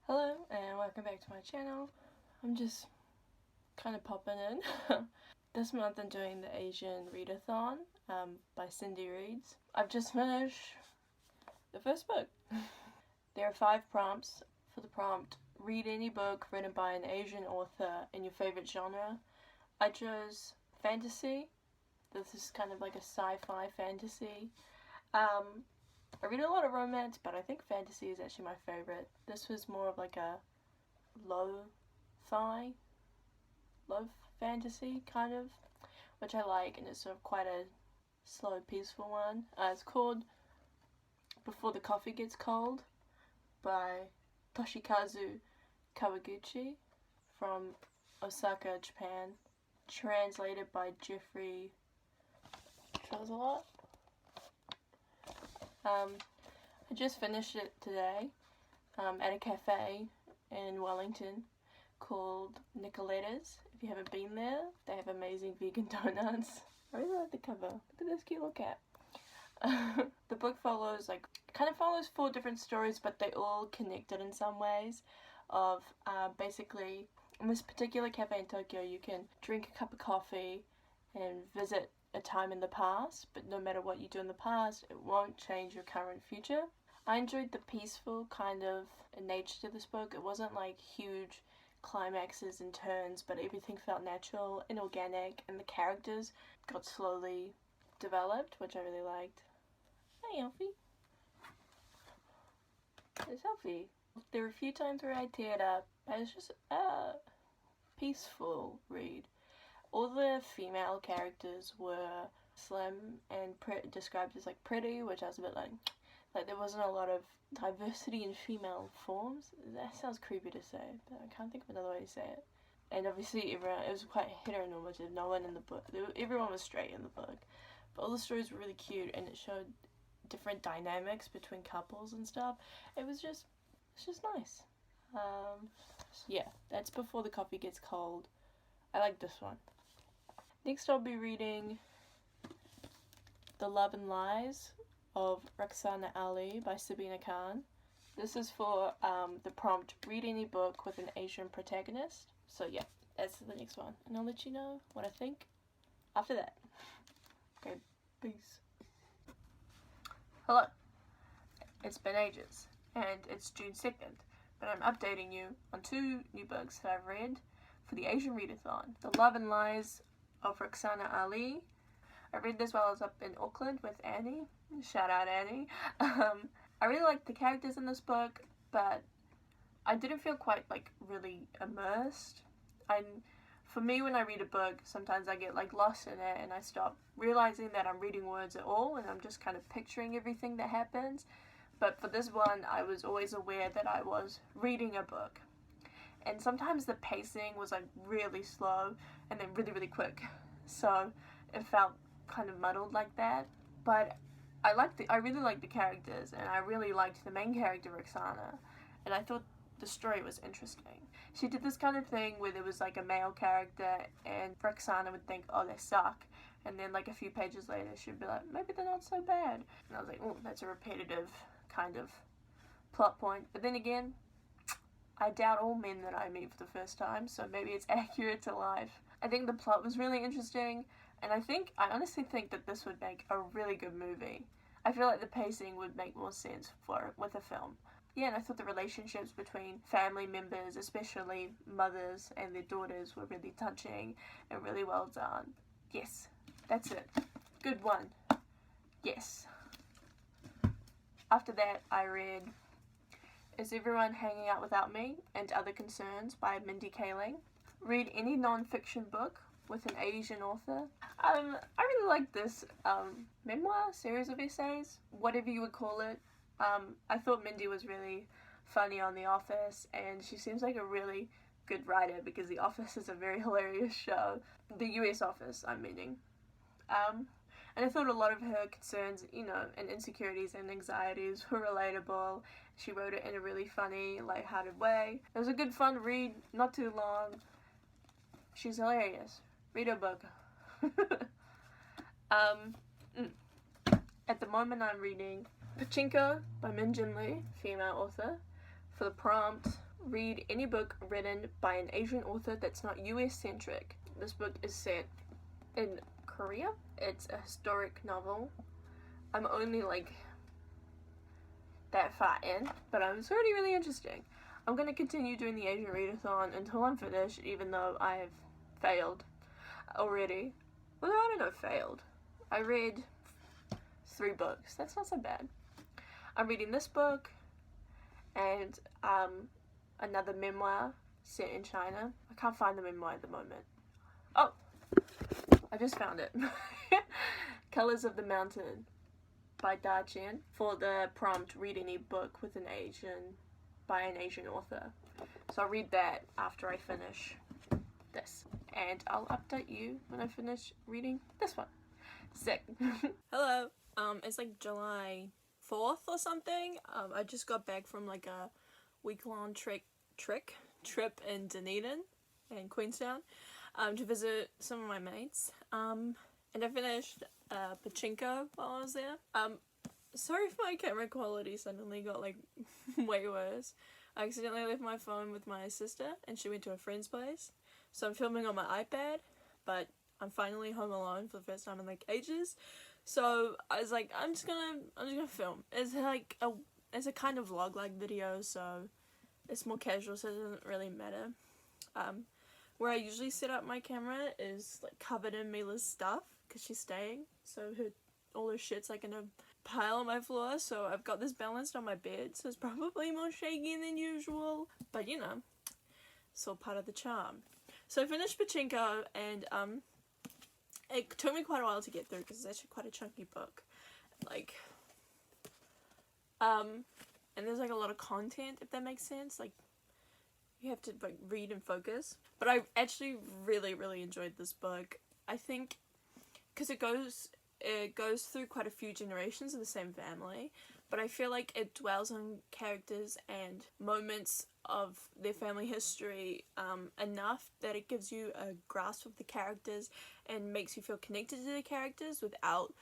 Hello and welcome back to my channel. I'm just kind of popping in. This month I'm doing the Asian Readathon by Cindy Reads. I've just finished the first book. There are 5 prompts. For the prompt, read any book written by an Asian author in your favorite genre. I chose fantasy. This is kind of like a sci-fi fantasy. I read a lot of romance, but I think fantasy is actually my favorite. This was more of like a lo-fi, love fantasy kind of, which I like, and it's sort of quite a slow, peaceful one. It's called Before the Coffee Gets Cold by Toshikazu Kawaguchi from Osaka, Japan. Translated by Jeffrey Trozelot. I just finished it today at a cafe in Wellington called Nicoletta's. If you haven't been there, they have amazing vegan donuts. I really like the cover. Look at this cute little cat. The book follows, kind of follows 4 different stories, but they all connected in some ways. Of basically, in this particular cafe in Tokyo, you can drink a cup of coffee and visit a time in the past, but no matter what you do in the past, it won't change your current future. I enjoyed the peaceful kind of nature to this book. It wasn't like huge climaxes and turns, but everything felt natural and organic, and the characters got slowly developed, which I really liked. Hey, Alfie. There's Alfie. There were a few times where I teared up, but it's just a peaceful read. All the female characters were slim and described as pretty, which I was a bit like there wasn't a lot of diversity in female forms. That sounds creepy to say, but I can't think of another way to say it. And obviously it was quite heteronormative. No one in the book, everyone was straight in the book, but all the stories were really cute, and it showed different dynamics between couples and stuff. It's just nice. Yeah, that's Before the Coffee Gets Cold. I like this one. Next I'll be reading The Love and Lies of Roxana Ali by Sabina Khan. This is for the prompt, read any book with an Asian protagonist. So yeah, that's the next one. And I'll let you know what I think after that. Okay, peace. Hello. It's been ages, and it's June 2nd, but I'm updating you on 2 new books that I've read for the Asian Readathon. The Love and Lies of Roxana Ali. I read this while I was up in Auckland with Annie. Shout out Annie. I really liked the characters in this book, but I didn't feel quite really immersed. For me, when I read a book, sometimes I get lost in it, and I stop realizing that I'm reading words at all, and I'm just kind of picturing everything that happens. But for this one, I was always aware that I was reading a book. And sometimes the pacing was really slow and then really quick, so it felt kind of muddled like that. But I really liked the characters, and I really liked the main character Roxana, and I thought the story was interesting. She did this kind of thing where there was a male character, and Roxana would think, oh, they suck, and then a few pages later she'd be like, maybe they're not so bad, and I was like, oh, that's a repetitive kind of plot point. But then again, I doubt all men that I meet for the first time, so maybe it's accurate to life. I think the plot was really interesting, and I honestly think that this would make a really good movie. I feel like the pacing would make more sense with a film. Yeah, and I thought the relationships between family members, especially mothers and their daughters, were really touching and really well done. Yes, that's it. Good one. Yes. After that, I read Is Everyone Hanging Out Without Me and Other Concerns by Mindy Kaling. Read any non-fiction book with an Asian author. I really like this memoir, series of essays, whatever you would call it. I thought Mindy was really funny on The Office, and she seems like a really good writer, because The Office is a very hilarious show. The US Office, I'm meaning. And I thought a lot of her concerns, and insecurities and anxieties were relatable. She wrote it in a really funny, lighthearted way. It was a good fun read, not too long. She's hilarious. Read her book. At the moment I'm reading Pachinko by Min Jin Lee, female author. For the prompt, read any book written by an Asian author that's not US centric. This book is set in Korea. It's a historic novel. I'm only like that far in, but it's already really interesting. I'm going to continue doing the Asian Readathon until I'm finished, even though I've failed already. Well, I don't know, failed. I read 3 books. That's not so bad. I'm reading this book and another memoir set in China. I can't find the memoir at the moment. Oh, I just found it. Colors of the Mountain by Da Chen. For the prompt, read any book by an Asian author. So I'll read that after I finish this. And I'll update you when I finish reading this one. Sick. Hello. It's like July 4th or something. I just got back from like a week-long trip in Dunedin and Queenstown to visit some of my mates. And I finished Pachinko while I was there. Sorry if my camera quality suddenly got like way worse. I accidentally left my phone with my sister and she went to a friend's place. So I'm filming on my iPad, but I'm finally home alone for the first time in like ages. So I was like, I'm just gonna film. It's like it's a kind of vlog-like video, so it's more casual, so it doesn't really matter. Where I usually set up my camera is like covered in Mila's stuff because she's staying, so all her shit's like in a pile on my floor. So I've got this balanced on my bed, so it's probably more shaky than usual, but you know, it's all part of the charm. So I finished Pachinko, and it took me quite a while to get through because it's actually quite a chunky book. Like, and there's like a lot of content, if that makes sense. Like, you have to like read and focus. But I actually really, really enjoyed this book. I think because it goes through quite a few generations of the same family, but I feel like it dwells on characters and moments of their family history enough that it gives you a grasp of the characters and makes you feel connected to the characters without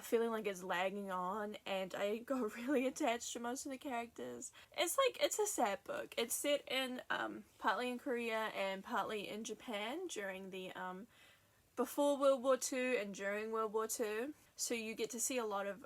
feeling like it's lagging on. And I got really attached to most of the characters. It's a sad book. It's set in partly in Korea and partly in Japan during the before World War II and during World War II. So you get to see a lot of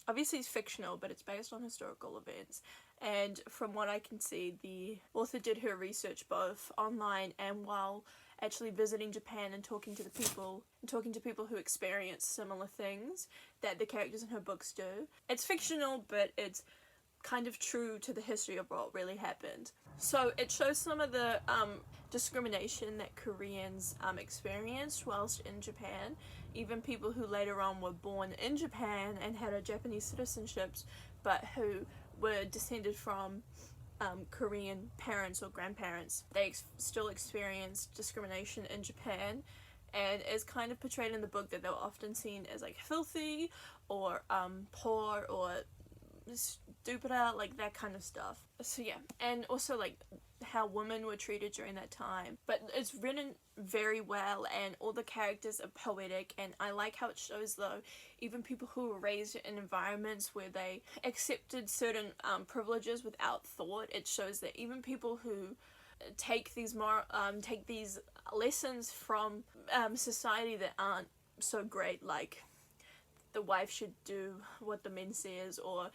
obviously it's fictional, but it's based on historical events. And from what I can see, the author did her research both online and while actually visiting Japan and talking to people who experience similar things that the characters in her books do. It's fictional, but it's kind of true to the history of what really happened. So it shows some of the discrimination that Koreans experienced whilst in Japan. Even people who later on were born in Japan and had a Japanese citizenships, but who were descended from Korean parents or grandparents, they still experienced discrimination in Japan, and it's kind of portrayed in the book that they were often seen as like filthy or poor or stupider, like that kind of stuff. So yeah, and also like how women were treated during that time. But it's written very well and all the characters are poetic, and I like how it shows though even people who were raised in environments where they accepted certain privileges without thought. It shows that even people who take these lessons from society that aren't so great, like the wife should do what the man says or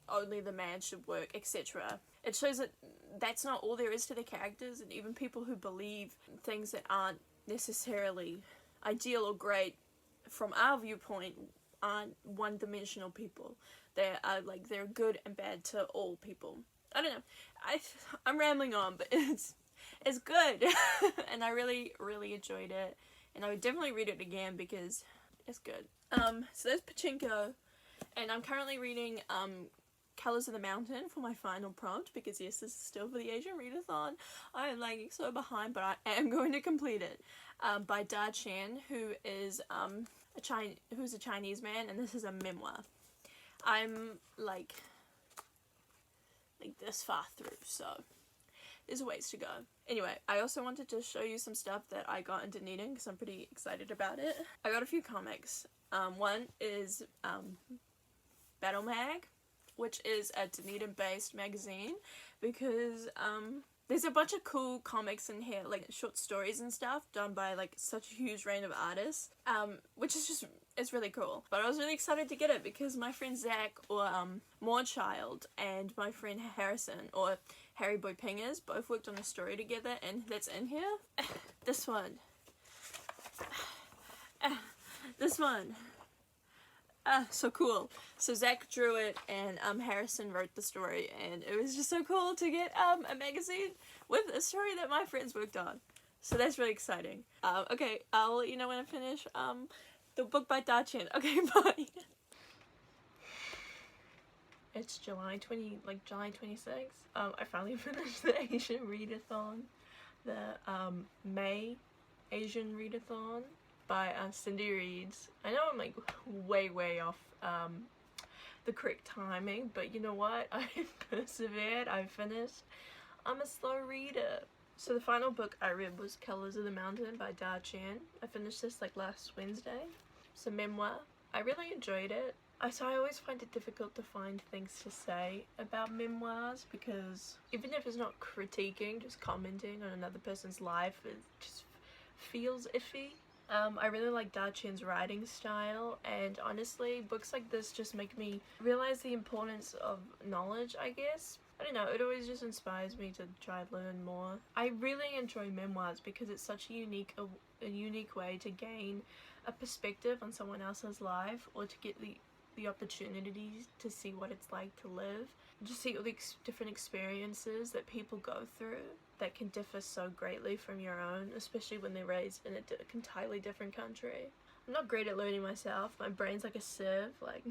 only the man should work, etc. It shows that that's not all there is to the characters, and even people who believe things that aren't necessarily ideal or great from our viewpoint aren't one-dimensional people. They're good and bad to all people. I don't know. I'm rambling on, but it's good, and I really, really enjoyed it, and I would definitely read it again because it's good. So there's Pachinko, and I'm currently reading Colors of the Mountain for my final prompt because yes, this is still for the Asian Readathon. I am lagging so behind, but I am going to complete it. By Da Chen, who is who's a Chinese man, and this is a memoir. I'm like this far through, so there's a ways to go. Anyway, I also wanted to show you some stuff that I got in Dunedin because I'm pretty excited about it. I got a few comics. One is Battle Mag which is a Dunedin-based magazine, because there's a bunch of cool comics in here, like short stories and stuff, done by like such a huge range of artists, which is just, it's really cool. But I was really excited to get it because my friend Zach, or Morechild, and my friend Harrison, or Harry Boy Pingers, both worked on a story together, and that's in here. This one. This one. So cool. So Zach drew it, and Harrison wrote the story, and it was just so cool to get a magazine with a story that my friends worked on. So that's really exciting. Okay, I'll let you know when I finish the book by Dachin. Okay, bye. It's July 26th. I finally finished the Asian Readathon, the May Asian Readathon by Cindy Reads. I know I'm like way off the correct timing, but you know what? I persevered. I finished. I'm a slow reader. So the final book I read was Colors of the Mountain by Da Chan. I finished this like last Wednesday. It's a memoir. I really enjoyed it. So I always find it difficult to find things to say about memoirs, because even if it's not critiquing, just commenting on another person's life, it just feels iffy. I really like Da Chan's writing style, and honestly, books like this just make me realize the importance of knowledge, I guess. I don't know, it always just inspires me to try and learn more. I really enjoy memoirs because it's such a unique way to gain a perspective on someone else's life, or to get the opportunities to see what it's like to live, just see all the different experiences that people go through that can differ so greatly from your own, especially when they're raised in an entirely different country. I'm not great at learning myself. My brain's like a sieve, like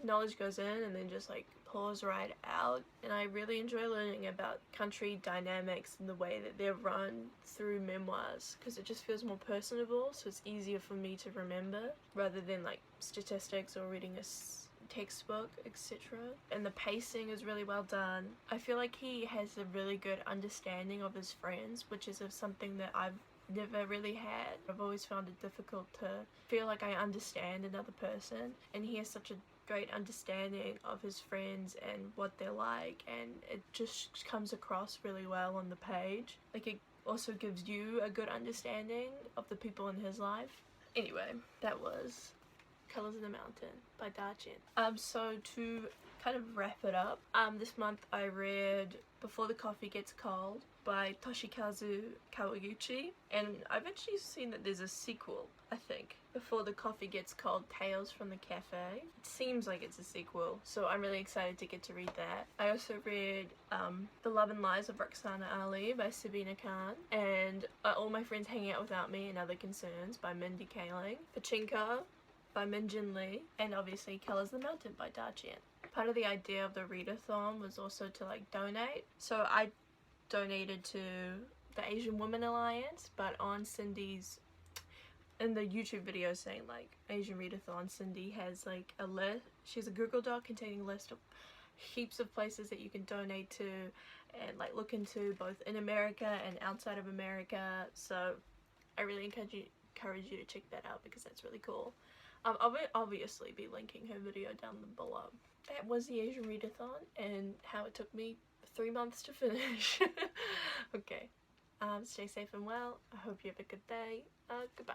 knowledge goes in and then just like pours right out, and I really enjoy learning about country dynamics and the way that they're run through memoirs, because it just feels more personable, so it's easier for me to remember rather than like statistics or reading a textbook, etc. And the pacing is really well done. I feel like he has a really good understanding of his friends, which is something that I've never really had. I've always found it difficult to feel like I understand another person, and he has such a great understanding of his friends and what they're like, and it just comes across really well on the page. Like, it also gives you a good understanding of the people in his life. Anyway, that was Colors of the Mountain by Da Chan. So to kind of wrap it up, this month I read Before the Coffee Gets Cold by Toshikazu Kawaguchi, and I've actually seen that there's a sequel, I think, Before the Coffee Gets Cold, Tales from the Cafe. It seems like it's a sequel, so I'm really excited to get to read that. I also read The Love and Lies of Roxana Ali by Sabina Khan, and All My Friends Hanging Out Without Me and Other Concerns by Mindy Kaling, Pachinko by Minjin Lee, and obviously Colors of the Mountain by Da Chan. Part of the idea of the readathon was also to like donate, so I donated to the Asian Women Alliance, but on Cindy's, in the YouTube video saying like Asian Readathon, Cindy has like a list, she has a Google Doc containing a list of heaps of places that you can donate to and like look into, both in America and outside of America, so I really encourage you to check that out because that's really cool. I'll obviously be linking her video down below. That was the Asian Readathon and how it took me 3 months to finish. Okay, stay safe and well. I hope you have a good day. Goodbye.